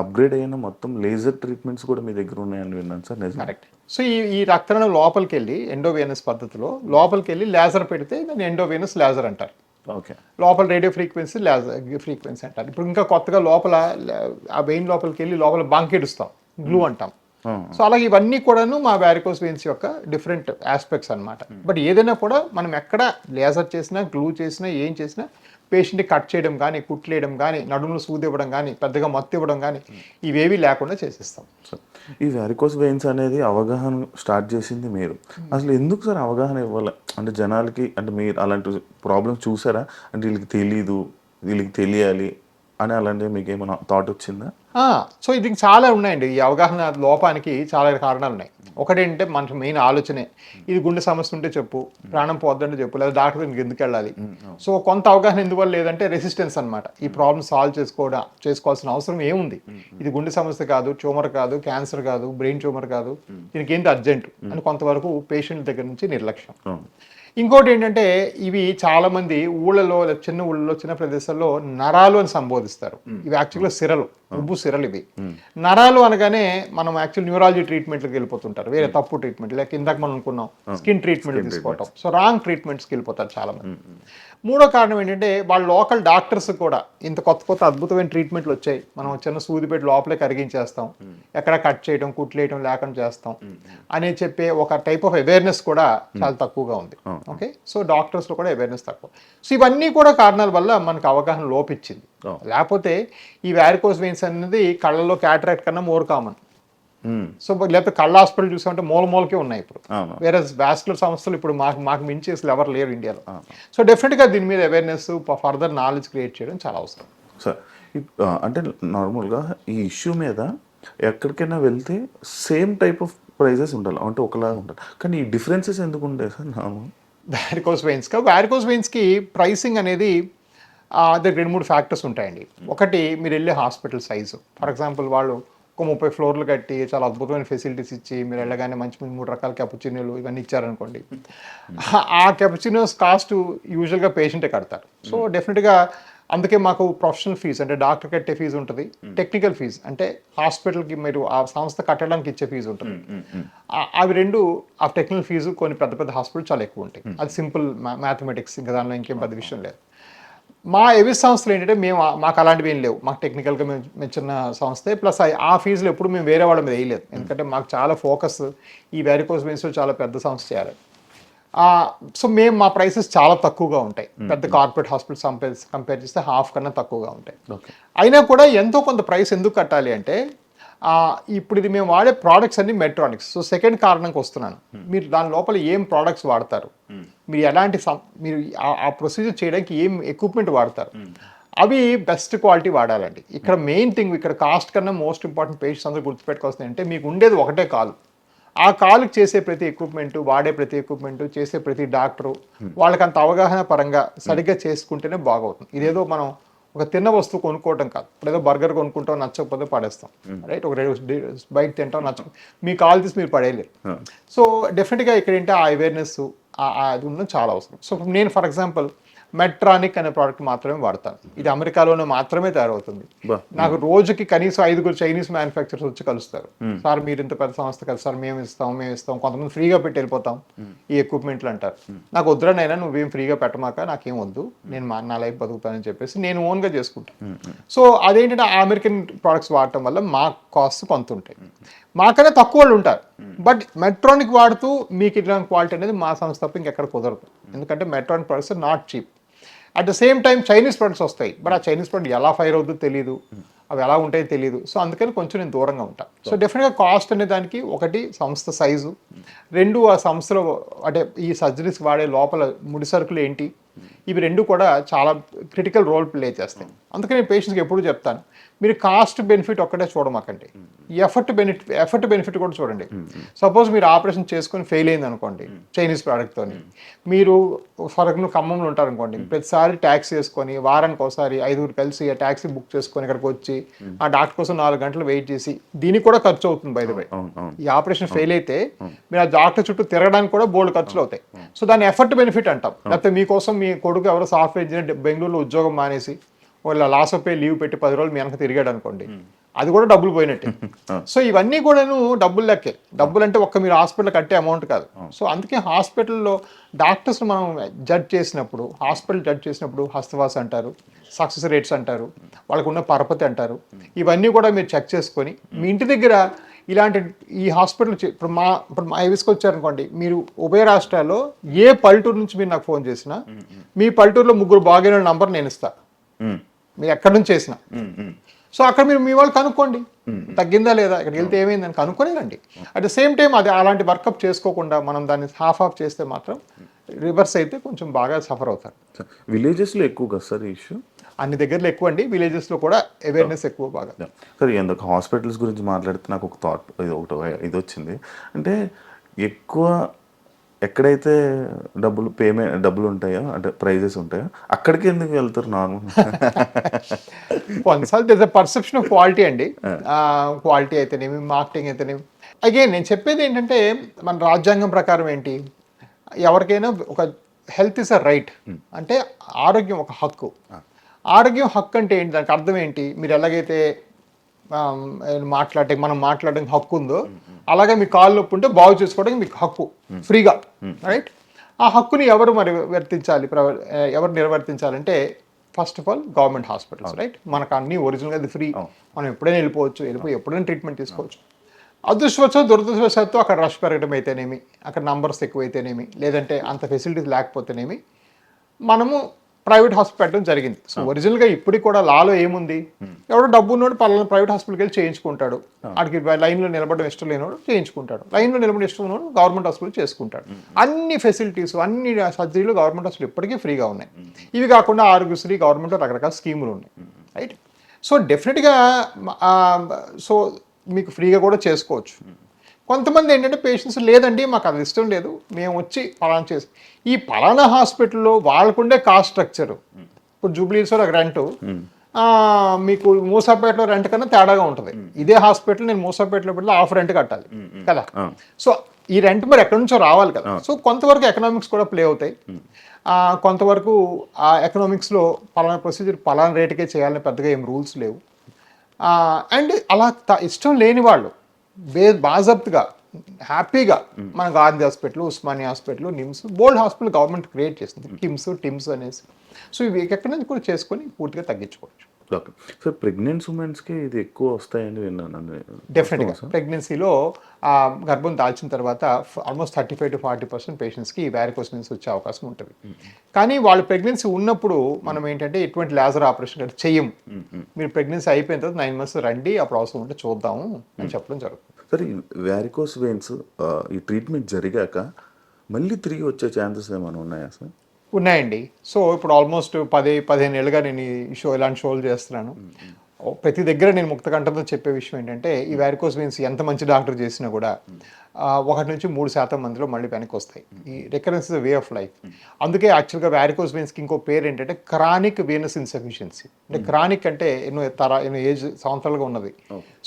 అప్గ్రేడ్ అయిన మొత్తం లేజర్ ట్రీట్మెంట్స్ కూడా మీ దగ్గర ఉన్నాయని విన్నాను సార్. కరెక్ట్. సో ఈ రక్తనాళం లోపలికి వెళ్ళి ఎండోవేనస్ పద్ధతిలో లోపలికి వెళ్ళి లేజర్ పెడితే దాన్ని ఎండోవేనస్ లేజర్ అంటారు. ఓకే. లోపల రేడియో ఫ్రీక్వెన్సీ ఫ్రీక్వెన్సీ అంటారు. ఇప్పుడు ఇంకా కొత్తగా లోపల ఆ వెయిన్ లోపలికి వెళ్ళి లోపల బంకెడుస్తాం, గ్లూ అంటాం. సో అలాగే ఇవన్నీ కూడాను మా వారికోస్ వెయిన్స్ యొక్క డిఫరెంట్ ఆస్పెక్ట్స్ అన్నమాట. బట్ ఏదైనా కూడా మనం ఎక్కడ లేజర్ చేసినా, గ్లూ చేసినా, ఏం చేసినా పేషెంట్ని కట్ చేయడం కానీ, కుట్లేయడం కానీ, నడుములు సూది ఇవ్వడం కానీ, పెద్దగా మత్తు ఇవ్వడం కానీ, ఇవేవి లేకుండా చేసేస్తాం. ఈ వారికోస్ వెయిన్స్ అనేది అవగాహన స్టార్ట్ చేసింది మీరు. అసలు ఎందుకు సార్ అవగాహన ఇవ్వాలి అంటే జనాలకి? అంటే మీరు అలాంటి ప్రాబ్లమ్స్ చూసారా? అంటే వీళ్ళకి తెలీదు, వీళ్ళకి తెలియాలి అని అలాంటివి మీకు ఏమైనా థాట్ వచ్చిందా? సో ఇది చాలా ఉన్నాయండి. ఈ అవగాహన లోపానికి చాలా కారణాలు ఉన్నాయి. ఒకటేంటే మన మెయిన్ ఆలోచనే, ఇది గుండె సమస్య ఉంటే చెప్పు, ప్రాణం పోద్దంటే చెప్పు, లేదా డాక్టర్ దగ్గరికి ఎందుకు వెళ్ళాలి. సో కొంత అవగాహన ఎందువల్ల లేదంటే రెసిస్టెన్స్ అనమాట. ఈ ప్రాబ్లమ్ సాల్వ్ చేసుకోవాల్సిన అవసరం ఏముంది, ఇది గుండె సమస్య కాదు, ట్యూమర్ కాదు, క్యాన్సర్ కాదు, బ్రెయిన్ ట్యూమర్ కాదు, దీనికి ఏంటి అర్జెంట్ అని కొంతవరకు పేషెంట్ దగ్గర నుంచి నిర్లక్ష్యం. ఇంకోటి ఏంటంటే ఇవి చాలా మంది ఊళ్ళలో, చిన్న ఊళ్ళలో, చిన్న ప్రదేశాల్లో నరాలు అని సంబోధిస్తారు. ఇవి యాక్చువల్గా సిరలు, ఉబ్బు సిరలు ఇవి. నరాలు అనగానే మనం యాక్చువల్ న్యూరాలజీ ట్రీట్మెంట్కి వెళ్ళిపోతుంటారు, వేరే తప్పు ట్రీట్మెంట్, లేక ఇందాక మనం అనుకున్నాం స్కిన్ ట్రీట్మెంట్ తీసుకోవటం. సో రాంగ్ ట్రీట్మెంట్స్కి వెళ్ళిపోతారు చాలా మంది. మూడో కారణం ఏంటంటే వాళ్ళ లోకల్ డాక్టర్స్ కూడా ఇంత కొత్త అద్భుతమైన ట్రీట్మెంట్లు వచ్చాయి, మనం చిన్న సూది పెట్టి లోపలే కరిగించేస్తాం, ఎక్కడ కట్ చేయడం, కుట్లేయడం లేకుండా చేస్తాం అని చెప్పే ఒక టైప్ ఆఫ్ అవేర్నెస్ కూడా చాలా తక్కువగా ఉంది. ఓకే. సో డాక్టర్స్లో కూడా అవేర్నెస్ తక్కువ. సో ఇవన్నీ కూడా కారణాల వల్ల మనకు అవగాహన లోపించింది. లేకపోతే ఈ వారికోస్ వెయిన్స్ అనేది కళ్ళలో క్యాటరాక్ట్ కన్నా మోర్ కామన్. సో లేకపోతే కళ్ళ హాస్పిటల్ చూసామంటే మూలకే ఉన్నాయి ఇప్పుడు. వేరే వాస్కులర్ సంస్థలు ఇప్పుడు మాకు మించి అసలు ఎవరు లేరు ఇండియాలో. సో డెఫినెట్గా దీని మీద అవేర్నెస్, ఫర్దర్ నాలెడ్జ్ క్రియేట్ చేయడం చాలా అవసరం. సార్ అంటే నార్మల్గా ఈ ఇష్యూ మీద ఎక్కడికైనా వెళ్తే సేమ్ టైప్ ఆఫ్ ప్రైజెస్ ఉండాలి, అంటే ఒకలాగా ఉండాలి, కానీ ఈ డిఫరెన్సెస్ ఎందుకు ఉంటాయి సార్? వారికోస్ వెయిన్స్కి ప్రైసింగ్ అనేది దగ్గర 2-3 ఫ్యాక్టర్స్ ఉంటాయండి. ఒకటి, మీరు వెళ్ళే హాస్పిటల్ సైజు. ఫర్ ఎగ్జాంపుల్ వాళ్ళు ఒక 30 ఫ్లోర్లు కట్టి చాలా అద్భుతమైన ఫెసిలిటీస్ ఇచ్చి మీరు వెళ్ళగానే మంచి 3 రకాల క్యాపుచినోలు ఇవన్నీ ఇచ్చారనుకోండి, ఆ క్యాపుచినోస్ కాస్ట్ యూజువల్గా పేషెంటే కడతారు. సో డెఫినెట్గా అందుకే మాకు ప్రొఫెషనల్ ఫీజు అంటే డాక్టర్ కట్టే ఫీజు ఉంటుంది, టెక్నికల్ ఫీజు అంటే హాస్పిటల్కి మీరు ఆ సంస్థ కట్టడానికి ఇచ్చే ఫీజు ఉంటుంది. అవి రెండు, ఆ టెక్నికల్ ఫీజు కొన్ని పెద్ద హాస్పిటల్ చాలా ఎక్కువ ఉంటాయి. అది సింపుల్ మ్యాథమెటిక్స్, ఇంకా దానిలో ఇంకేం పెద్ద విషయం లేదు. మా ఏవిస్ సంస్థలు ఏంటంటే మాకు అలాంటివి ఏం లేవు. మాకు టెక్నికల్గా మేము చిన్న సంస్థే, ప్లస్ ఆ ఫీజులు ఎప్పుడు మేము వేరే వాళ్ళ మీద వేయలేదు. ఎందుకంటే మాకు చాలా ఫోకస్ ఈ వారికోస్ వెయిన్స్లో చాలా పెద్ద సంస్థ చేయాలి. సో మా ప్రైసెస్ చాలా తక్కువగా ఉంటాయి. పెద్ద కార్పొరేట్ హాస్పిటల్స్ కంపేర్ చేస్తే హాఫ్ కన్నా తక్కువగా ఉంటాయి. అయినా కూడా ఎంతో కొంత ప్రైస్ ఎందుకు కట్టాలి అంటే ఇప్పుడు ఇది మేము వాడే ప్రోడక్ట్స్ అన్ని మెట్రానిక్స్. సో సెకండ్ కారణంకి వస్తున్నాను, మీరు దాని లోపల ఏం ప్రోడక్ట్స్ వాడతారు, మీరు ఎలాంటి మీరు ఆ ప్రొసీజర్ చేయడానికి ఏం ఎక్విప్మెంట్ వాడతారు, అవి బెస్ట్ క్వాలిటీ వాడాలండి. ఇక్కడ మెయిన్ థింగ్, ఇక్కడ కాస్ట్ కన్నా మోస్ట్ ఇంపార్టెంట్ పేషెంట్స్ అందరూ గుర్తుపెట్టుకోవాల్సింది అంటే మీకు ఉండేది ఒకటే కాలు. ఆ కాలుకి చేసే ప్రతి ఎక్విప్మెంట్, వాడే ప్రతి ఎక్విప్మెంట్, చేసే ప్రతి డాక్టరు వాళ్ళకి అంత అవగాహన పరంగా సరిగ్గా చేసుకుంటేనే బాగవుతుంది. ఇదేదో మనం ఒక తిన్న వస్తువు కొనుక్కోవటం కాదు. ఇప్పుడు ఏదో బర్గర్ కొనుక్కుంటాం, నచ్చకపోతే పడేస్తాం, రైట్? ఒక బయట తింటాం, మీ కాల్ తీసి మీరు పడేయలేరు. సో డెఫినెట్గా ఇక్కడ ఏంటి, ఆ అవేర్నెస్ అది ఉండడం చాలా అవసరం. సో నేను ఫర్ ఎగ్జాంపుల్ మెట్రానిక్ అనే ప్రోడక్ట్ మాత్రమే వాడతాను. ఇది అమెరికాలోనే మాత్రమే తయారవుతుంది. నాకు రోజుకి కనీసం 5 చైనీస్ మ్యానుఫ్యాక్చరర్స్ వచ్చి కలుస్తారు. సార్ మీరు ఇంత పెద్ద సంస్థ కదా సార్, మేము ఇస్తాం, కొంతమంది ఫ్రీగా పెట్టి వెళ్ళిపోతాం ఈ ఎక్విప్మెంట్లు అంటారు. నాకు వద్దురానైనా, నువ్వేం ఫ్రీగా పెట్టమాక, నాకేం వద్దు, నేను నా లైఫ్ బతుకుతానని చెప్పేసి నేను ఓన్గా చేసుకుంటాను. సో అదేంటంటే ఆ అమెరికన్ ప్రోడక్ట్స్ వాడటం వల్ల మా కాస్ట్ కొంత ఉంటాయి, మాకనే తక్కువ వాళ్ళు ఉంటారు. బట్ మెట్రానిక్ వాడుతూ మీకు ఇట్లాంటి క్వాలిటీ అనేది మా సంస్థ తప్ప ఇంకెక్కడ కుదరదు. ఎందుకంటే Medtronic products not cheap. At the same time Chinese products వస్తాయి, బట్ ఆ చైనీస్ ప్రొడక్ట్ ఎలా ఫైర్ అవుతుందో తెలియదు, అవి ఎలా ఉంటాయో తెలియదు. సో అందుకని కొంచెం నేను దూరంగా ఉంటాను. సో డెఫినెట్గా కాస్ట్ అనే దానికి ఒకటి సంస్థ సైజు, రెండు ఆ సంస్థలో అంటే ఈ సర్జరీస్ వాడే లోపల ముడి సరుకులు ఏంటి, ఇవి రెండు కూడా చాలా క్రిటికల్ రోల్ ప్లే చేస్తాయి. అందుకని నేను పేషెంట్స్కి ఎప్పుడు చెప్తాను, మీరు కాస్ట్ బెనిఫిట్ ఒక్కటే చూడమాకండి, ఎఫర్ట్ బెనిఫిట్ కూడా చూడండి. సపోజ్ మీరు ఆపరేషన్ చేసుకొని ఫెయిల్ అయింది అనుకోండి చైనీస్ ప్రోడక్ట్తో, మీరు ఫర్ ఎగ్జాంపుల్ ఖమ్మంలో ఉంటారనుకోండి, ప్రతిసారి ట్యాక్సీ వేసుకొని వారానికి ఒకసారి 5 కలిసి ఆ ట్యాక్సీ బుక్ చేసుకొని ఇక్కడికి వచ్చి ఆ డాక్టర్ కోసం 4 గంటలు వెయిట్ చేసి, దీనికి కూడా ఖర్చు అవుతుంది బై ద వే. ఈ ఆపరేషన్ ఫెయిల్ అయితే మీరు ఆ డాక్టర్ చుట్టూ తిరగడానికి కూడా బోల్డ్ ఖర్చులు అవుతాయి. సో దాన్ని ఎఫర్ట్ బెనిఫిట్ అంటాం. లేకపోతే మీకోసం మీ కొడుకు ఎవరో సాఫ్ట్వేర్ ఇంజనీర్ బెంగళూరులో ఉద్యోగం మానేసి వాళ్ళ లాస్ ఆఫ్ పే లీవ్ పెట్టి 10 రోజులు మీ వెనక తిరిగాడు అనుకోండి, అది కూడా డబ్బులు పోయినట్టే. సో ఇవన్నీ కూడాను డబ్బులు లెక్కే. డబ్బులు అంటే ఒక్క మీరు హాస్పిటల్ కట్టే అమౌంట్ కాదు. సో అందుకే హాస్పిటల్లో డాక్టర్స్ మనం జడ్జ్ చేసినప్పుడు, హాస్పిటల్ జడ్జ్ చేసినప్పుడు హస్తవాస అంటారు, సక్సెస్ రేట్స్ అంటారు, వాళ్ళకు ఉన్న పరపతి అంటారు. ఇవన్నీ కూడా మీరు చెక్ చేసుకొని మీ ఇంటి దగ్గర ఇలాంటి ఈ హాస్పిటల్ ఇప్పుడు మా ఐవిస్కి వచ్చారనుకోండి, మీరు ఉభయ రాష్ట్రాల్లో ఏ పల్లెటూరు నుంచి మీరు నాకు ఫోన్ చేసినా మీ పల్లెటూరులో 3 బాగైన నంబర్ నేను ఇస్తాను, మీరు ఎక్కడి నుంచి చేసినా. సో అక్కడ మీరు మీ వాళ్ళు కనుక్కోండి, తగ్గిందా లేదా, ఇక్కడికి వెళ్తే ఏమైందని కనుక్కొని రండి. అట్ ద సేమ్ టైం అది అలాంటి వర్కప్ చేసుకోకుండా మనం దాన్ని హాఫ్ ఆఫ్ చేస్తే మాత్రం రివర్స్ అయితే కొంచెం బాగా సఫర్ అవుతారు. విలేజెస్లో ఎక్కువ కదా సార్ ఈ ఇష్యూ? అన్ని దగ్గరలో ఎక్కువ అండి, విలేజెస్లో కూడా అవేర్నెస్ ఎక్కువ బాగా. సార్ ఎందుకు హాస్పిటల్స్ గురించి మాట్లాడితే నాకు ఒక థాట్ ఇది వచ్చింది, అంటే ఎక్కువ ఎక్కడైతే డబ్బులు ఉంటాయో అంటే ప్రైజెస్ ఉంటాయో అక్కడికి ఎందుకు వెళ్తారు నార్మల్? కొన్నిసార్లు దిస్ పర్సెప్షన్ ఆఫ్ క్వాలిటీ అండి, క్వాలిటీ అయితేనేమి మార్కెటింగ్ అయితేనేమి. అగైన్ నేను చెప్పేది ఏంటంటే మన రాజ్యాంగం ప్రకారం ఏంటి, ఎవరికైనా ఒక హెల్త్ ఇస్ అ రైట్, అంటే ఆరోగ్యం ఒక హక్కు. ఆరోగ్యం హక్కు అంటే ఏంటి, దానికి అర్థం ఏంటి, మీరు ఎలాగైతే మనం మాట్లాడడానికి హక్కు ఉందో అలాగే మీ కాళ్ళు నొప్పి ఉంటే బాగు చేసుకోవడానికి మీకు హక్కు ఫ్రీగా, రైట్? ఆ హక్కుని ఎవరు ఎవరు నిర్వర్తించాలంటే first of all government hospitals, right? మనకు అన్ని ఒరిజినల్గా అది ఫ్రీ, మనం ఎప్పుడైనా వెళ్ళిపోయి ఎప్పుడైనా ట్రీట్మెంట్ తీసుకోవచ్చు. అదృష్టవశాత్తు దురదృష్టవశాత్తు అక్కడ రష్ పెరగడం అయితేనేమి, అక్కడ నంబర్స్ ఎక్కువైతేనేమి, లేదంటే అంత ఫెసిలిటీస్ లేకపోతేనేమి మనము ప్రైవేట్ హాస్పిటల్ పెట్టడం జరిగింది. సో ఒరిజినల్గా ఇప్పటికి కూడా లాలో ఏముంది, ఎవడో డబ్బు ఉన్నోడు పలానా ప్రైవేట్ హాస్పిటల్కి వెళ్ళి చేయించుకుంటాడు, వాడికి లైన్లో నిలబడడం ఇష్టం లేనివాడు చేయించుకుంటాడు, లైన్లో నిలబడి ఇష్టం ఉన్నవాడు గవర్నమెంట్ హాస్పిటల్ చేసుకుంటాడు. అన్ని ఫెసిలిటీస్ అన్ని సర్జరీలు గవర్నమెంట్ హాస్పిటల్ ఇప్పటికీ ఫ్రీగా ఉన్నాయి. ఇవి కాకుండా ఆరోగ్యశ్రీ గవర్నమెంట్ రకరకాల స్కీములు ఉన్నాయి, రైట్? సో డెఫినెట్గా సో మీకు ఫ్రీగా కూడా చేసుకోవచ్చు. కొంతమంది ఏంటంటే పేషెంట్స్ లేదండి మాకు అది ఇష్టం లేదు, మేము వచ్చి పలానా చేసి ఈ పలానా హాస్పిటల్లో వాళ్ళకుండే కాస్ట్ స్ట్రక్చరు, ఇప్పుడు జూబ్లీస్లో రెంటు మీకు మూసాపేటలో రెంట్ కన్నా తేడాగా ఉంటుంది. ఇదే హాస్పిటల్ నేను మూసాపేటలో పెట్టి హాఫ్ రెంట్ కట్టాలి కదా. సో ఈ రెంట్ మరి ఎక్కడి నుంచో రావాలి కదా. సో కొంతవరకు ఎకనామిక్స్ కూడా ప్లే అవుతాయి, కొంతవరకు ఆ ఎకనామిక్స్లో పలానా ప్రొసీజర్ పలానా రేటుకే చేయాలని పెద్దగా ఏం రూల్స్ లేవు. అండ్ అలా ఇష్టం లేని వాళ్ళు బాజప్తుగా హ్యాపీగా మన గాంధీ హాస్పిటల్, ఉస్మానియా హాస్పిటల్, నిమ్స్, బోల్డ్ హాస్పిటల్ గవర్నమెంట్ క్రియేట్ చేసింది, టిమ్స్ అనేసి. సో ఇవి ఎక్కడి నుంచి కూడా చేసుకొని పూర్తిగా తగ్గించుకోవచ్చు. ఓకే సార్, ప్రెగ్నెంట్ ఉమెన్స్కి ఇది ఎక్కువ వస్తాయని విన్నాను. డెఫినెట్గా ప్రెగ్నెన్సీలో గర్భం దాల్చిన తర్వాత ఆల్మోస్ట్ 35 to 40% పేషెంట్స్కి వ్యారికోస్ వెయిన్స్ వచ్చే అవకాశం ఉంటుంది. కానీ వాళ్ళు ప్రెగ్నెన్సీ ఉన్నప్పుడు మనం ఏంటంటే ఎటువంటి లేజర్ ఆపరేషన్ అంటే చెయ్యం, మీరు ప్రెగ్నెన్సీ అయిపోయిన తర్వాత 9 months రండి, అప్పుడు అవసరం ఉంటే చూద్దాము అని చెప్పడం జరుగుతుంది. సార్, ఈ వ్యారికోస్ వెయిన్స్ ఈ ట్రీట్మెంట్ జరిగాక మళ్ళీ తిరిగి వచ్చే ఛాన్సెస్ ఏమైనా ఉన్నాయా సార్? ఉన్నాయండి. సో ఇప్పుడు ఆల్మోస్ట్ 10-15 ఏళ్ళుగా నేను ఈ ఇలాంటి షోలు చేస్తున్నాను. ప్రతి దగ్గర నేను ముక్తకంఠంతో చెప్పే విషయం ఏంటంటే ఈ వ్యారికోస్ వెయిన్స్ ఎంత మంచి డాక్టర్ చేసినా కూడా 1 నుంచి 3% మందిలో మళ్ళీ వెనక్కి వస్తాయి. ఈ recurrence is way of life. అందుకే యాక్చువల్గా వ్యారికోస్ వెయిన్స్కి ఇంకో పేరు ఏంటంటే క్రానిక్ వీనస్ ఇన్సఫిషియన్సీ. అంటే క్రానిక్ అంటే ఎన్నో ఏజ్ సంవత్సరాలుగా ఉన్నది.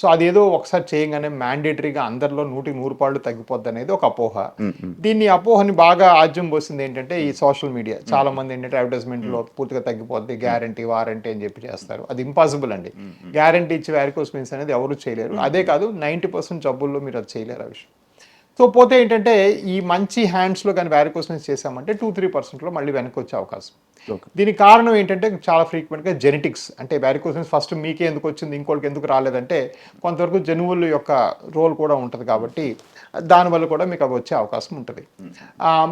సో అదేదో ఒకసారి చేయగానే మ్యాండేటరీగా అందరిలో 100% తగ్గిపోద్ది అనేది ఒక అపోహ. దీన్ని అపోహని బాగా ఆజ్యం పోసింది ఏంటంటే ఈ సోషల్ మీడియా. చాలా మంది ఏంటంటే అడ్వర్టైజ్మెంట్లో పూర్తిగా తగ్గిపోద్ది, గ్యారంటీ వారంటీ అని చెప్పి చేస్తారు. అది ఇంపాసిబుల్ అండి. గ్యారంటీ ఇచ్చి వ్యారికోస్ వెయిన్స్ అనేది ఎవరు చేయలేరు. అదే కాదు 90% జబ్బుల్లో మీరు అది చేయలేరు ఆ విషయం. సో పోతే ఏంటంటే ఈ మంచి హ్యాండ్స్లో కానీ వ్యారికోస్ వెయిన్స్ చేసామంటే 2-3%లో మళ్ళీ వెనక్కి వచ్చే అవకాశం. ఓకే. దీనికి కారణం ఏంటంటే చాలా ఫ్రీక్వెంట్గా జెనెటిక్స్, అంటే వ్యారికోస్ వెయిన్స్ ఫస్ట్ మీకే ఎందుకు వచ్చింది ఇంకోటికి ఎందుకు రాలేదంటే కొంతవరకు జనువుల యొక్క రోల్ కూడా ఉంటుంది కాబట్టి దానివల్ల కూడా మీకు అవి వచ్చే అవకాశం ఉంటుంది.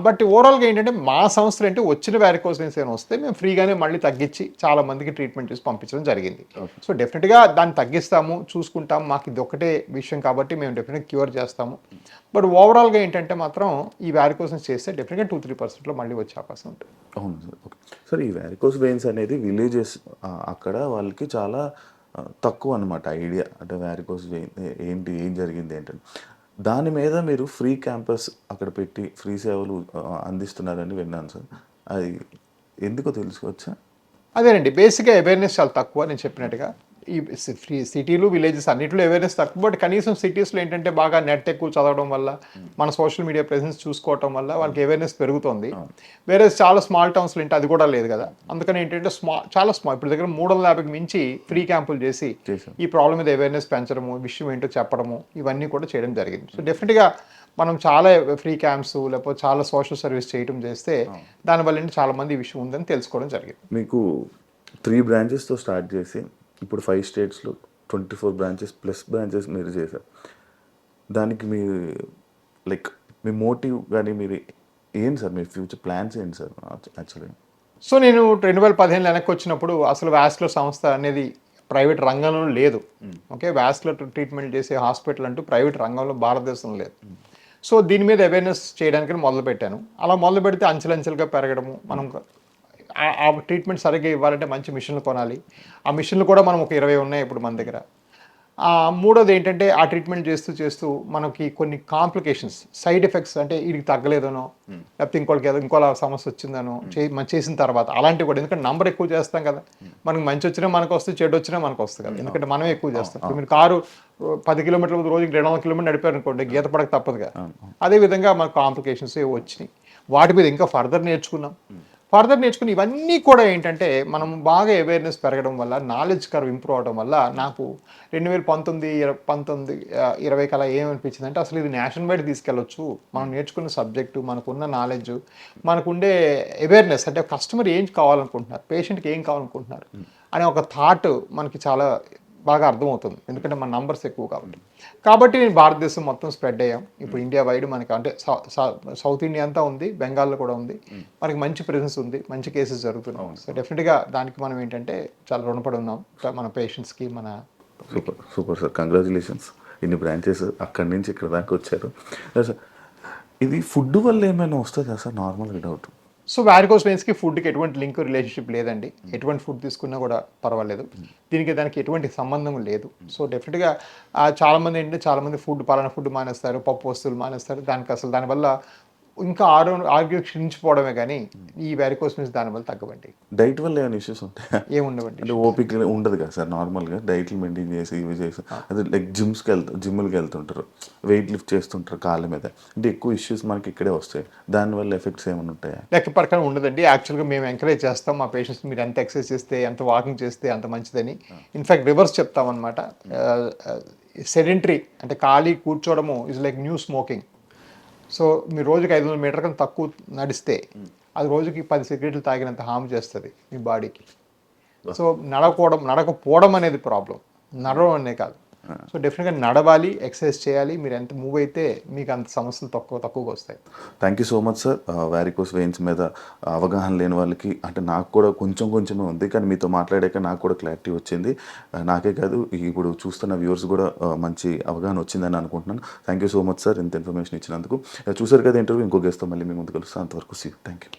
బట్ ఓవరాల్గా ఏంటంటే మా సంస్థలు అంటే వచ్చిన వ్యారికోస్ వెయిన్స్ ఏమైనా వస్తే మేము ఫ్రీగానే మళ్ళీ తగ్గించి చాలా మందికి ట్రీట్మెంట్ చేసి పంపించడం జరిగింది. సో డెఫినెట్గా దాన్ని తగ్గిస్తాము, చూసుకుంటాం, మాకు ఇది ఒకటే విషయం కాబట్టి మేము డెఫినెట్గా క్యూర్ చేస్తాము. బట్ ఓవరాల్గా ఏంటంటే మాత్రం ఈ వ్యారికోస్ వెయిన్స్ చేస్తే డెఫినెట్గా 2-3% మళ్ళీ వచ్చే అవకాశం ఉంటుంది. అవును సార్. ఓకే సార్, ఈ వ్యారికోస్ వెయిన్స్ అనేది విలేజెస్ అక్కడ వాళ్ళకి చాలా తక్కువ అనమాట ఐడియా, అంటే వ్యారికోస్ వెయిన్ ఏంటి, ఏం జరిగింది ఏంటని. దాని మీద మీరు ఫ్రీ క్యాంపస్ అక్కడ పెట్టి ఫ్రీ సేవలు అందిస్తున్నారని విన్నాను సార్. అది ఎందుకో తెలుసుకోవచ్చా? అదేనండి, బేసిక్గా అవేర్నెస్ చాలా తక్కువ. నేను చెప్పినట్టుగా ఈ ఫ్రీ సిటీలు విలేజెస్ అన్నింటిలో అవేర్నెస్ తక్కువ. బట్ కనీసం సిటీస్లో ఏంటంటే బాగా నెట్ ఎక్కువ చదవడం వల్ల, మన సోషల్ మీడియా ప్రెసెన్స్ చూసుకోవడం వల్ల వాళ్ళకి అవేర్నెస్ పెరుగుతుంది. వేరే చాలా స్మాల్ టౌన్స్లో ఏంటి అది కూడా లేదు కదా. అందుకని ఏంటంటే చాలా స్మాల్, ఇప్పుడు దగ్గర 350కి మించి ఫ్రీ క్యాంపులు చేసి ఈ ప్రాబ్లం మీద అవేర్నెస్ పెంచడము, విషయం ఏంటో చెప్పడము, ఇవన్నీ కూడా చేయడం జరిగింది. సో డెఫినెట్గా మనం చాలా ఫ్రీ క్యాంప్స్ లేకపోతే చాలా సోషల్ సర్వీస్ చేయడం చేస్తే దానివల్ల ఏంటి చాలా మంది ఈ విషయం ఉందని తెలుసుకోవడం జరిగింది. మీకు 3 బ్రాంచెస్తో స్టార్ట్ చేసి ఇప్పుడు 5 స్టేట్స్లో 24 బ్రాంచెస్ ప్లస్ బ్రాంచెస్ మీరు చేశారు. దానికి మీ లైక్ మీ మోటివ్ కానీ మీరు ఏంటి సార్, మీ ఫ్యూచర్ ప్లాన్స్ ఏంటి సార్ యాక్చువల్లీ? సో నేను 2015 వెనక్కి వచ్చినప్పుడు అసలు వాస్కులర్ సంస్థ అనేది ప్రైవేట్ రంగంలో లేదు. ఓకే, వాస్కులర్ ట్రీట్మెంట్ చేసే హాస్పిటల్ అంటూ ప్రైవేట్ రంగంలో భారతదేశంలో లేదు. సో దీని మీద అవేర్నెస్ చేయడానికి మొదలుపెట్టాను. అలా మొదలు పెడితే అంచెలంచెలుగా పెరగడము, మనం ఆ ట్రీట్మెంట్ సరిగ్గా ఇవ్వాలంటే మంచి మిషన్లు కొనాలి. ఆ మిషన్లు కూడా మనం ఒక 20 ఉన్నాయి ఇప్పుడు మన దగ్గర. మూడోది ఏంటంటే ఆ ట్రీట్మెంట్ చేస్తూ చేస్తూ మనకి కొన్ని కాంప్లికేషన్స్, సైడ్ ఎఫెక్ట్స్, అంటే వీడికి తగ్గలేదనో లేకపోతే ఇంకోలా సమస్య వచ్చిందనో చేసిన తర్వాత అలాంటివి కూడా, ఎందుకంటే నంబర్ ఎక్కువ చేస్తాం కదా. మనకి మంచి వచ్చినా మనకు వస్తుంది, చెడు వచ్చినా మనకు వస్తుంది కదా, ఎందుకంటే మనమే ఎక్కువ చేస్తాం. ఇప్పుడు మీరు కారు 10 కిలోమీటర్ల రోజుకి 200 కిలోమీటర్లు నడిపారు అనుకోండి, గీత పడక తప్పదుగా. అదేవిధంగా మనకు కాంప్లికేషన్స్ వచ్చినాయి. వాటి మీద ఇంకా ఫర్దర్ నేర్చుకుని ఇవన్నీ కూడా ఏంటంటే మనం బాగా అవేర్నెస్ పెరగడం వల్ల, నాలెడ్జ్ కర్వ్ ఇంప్రూవ్ అవడం వల్ల నాకు 2019-20 కల్లా ఏమనిపించింది అంటే అసలు ఇది నేషనల్ వైడ్ తీసుకెళ్ళొచ్చు. మనం నేర్చుకున్న సబ్జెక్టు, మనకున్న నాలెడ్జ్, మనకుండే అవేర్నెస్, అంటే కస్టమర్ ఏం కావాలనుకుంటున్నారు, పేషెంట్కి ఏం కావాలనుకుంటున్నారు అనే ఒక థాట్ మనకి చాలా బాగా అర్థమవుతుంది. ఎందుకంటే మన నంబర్స్ ఎక్కువ కాబట్టి నేను భారతదేశం మొత్తం స్ప్రెడ్ అయ్యాం. ఇప్పుడు ఇండియా వైడ్ మనకి, అంటే సౌత్ ఇండియా అంతా ఉంది, బెంగాల్లో కూడా ఉంది. మనకి మంచి ప్రెసెన్స్ ఉంది, మంచి కేసెస్ జరుగుతున్నాయి. సో డెఫినెట్గా దానికి మనం ఏంటంటే చాలా రుణపడి ఉన్నాం మన పేషెంట్స్కి. మన సూపర్ సార్, కంగ్రాచులేషన్స్. ఇన్ని బ్రాంచెస్ అక్కడి నుంచి ఇక్కడ దాకా వచ్చారు సార్. ఇది ఫుడ్ వల్ల ఏమైనా వస్తుందా సార్? నార్మల్గా డౌట్. సో వారికోస్ వెయిన్స్కి ఫుడ్కి ఎటువంటి లింక్ రిలేషన్షిప్ లేదండి. ఎటువంటి ఫుడ్ తీసుకున్నా కూడా పర్వాలేదు, దానికి ఎటువంటి సంబంధం లేదు. సో డెఫినెట్గా చాలామంది ఏంటంటే చాలామంది పలానా ఫుడ్ మానేస్తారు, పప్పు వస్తువులు మానేస్తారు. దానివల్ల ఇంకా ఆరోగ్యం క్షీణించిపోవడమే కానీ ఈ వారికోస్ వెయిన్స్ దానివల్ల తగ్గవండి. డైట్ వల్ల ఏమైనా ఇష్యూస్ ఉంటాయా? ఏముండవండి. అంటే ఓపిక ఉండదు కదా సార్, నార్మల్గా డైట్లు మెయింటైన్ చేసి ఇవి చేసి, అదే లైక్ జిమ్కి వెళ్తుంటారు, వెయిట్ లిఫ్ట్ చేస్తుంటారు కాళ్ళ మీద, అంటే ఎక్కువ ఇష్యూస్ మనకి ఇక్కడే వస్తాయి. దానివల్ల ఎఫెక్ట్స్ ఏమైనా ఉంటాయా? లెక్క ప్రకారం ఉండదండి. యాక్చువల్గా మేము ఎంకరేజ్ చేస్తాం మా పేషెంట్స్, మీరు ఎంత ఎక్సర్సైజ్ చేస్తే, ఎంత వాకింగ్ చేస్తే అంత మంచిదని. In fact reverse చెప్తామన్నమాట. సెడెంటరీ అంటే ఖాళీ కూర్చోవడము is like new smoking. So మీరు రోజుకి 500 మీటర్ కన్నా తక్కువ నడిస్తే అది రోజుకి 10 సిగరెట్లు తాగినంత హామ్ చేస్తుంది మీ బాడీకి. సో నడకపోవడం అనేది ప్రాబ్లం, నడవడం అనే కాదు. సో డెఫినెట్గా నడవాలి, ఎక్సర్సైజ్ చేయాలి. మీరు ఎంత మూవ్ అయితే మీకు అంత సమస్యలు తక్కువగా వస్తాయి. Thank you so much sir. Varicose veins మీద అవగాహన లేని వాళ్ళకి, అంటే నాకు కూడా కొంచెమే ఉంది, కానీ మీతో మాట్లాడాక నాకు కూడా క్లారిటీ వచ్చింది. నాకే కాదు, ఇప్పుడు చూస్తున్న వ్యూవర్స్ కూడా మంచి అవగాహన వచ్చిందని అనుకుంటున్నాను. Thank you so much sir ఇంత ఇన్ఫర్మేషన్ ఇచ్చినందుకు. చూసారు కదా ఇంటర్వ్యూ, ఇంకో గెస్ట్తో మళ్ళీ మీ ముందు కలుస్తాను. అంతవరకు సీ. Thank you.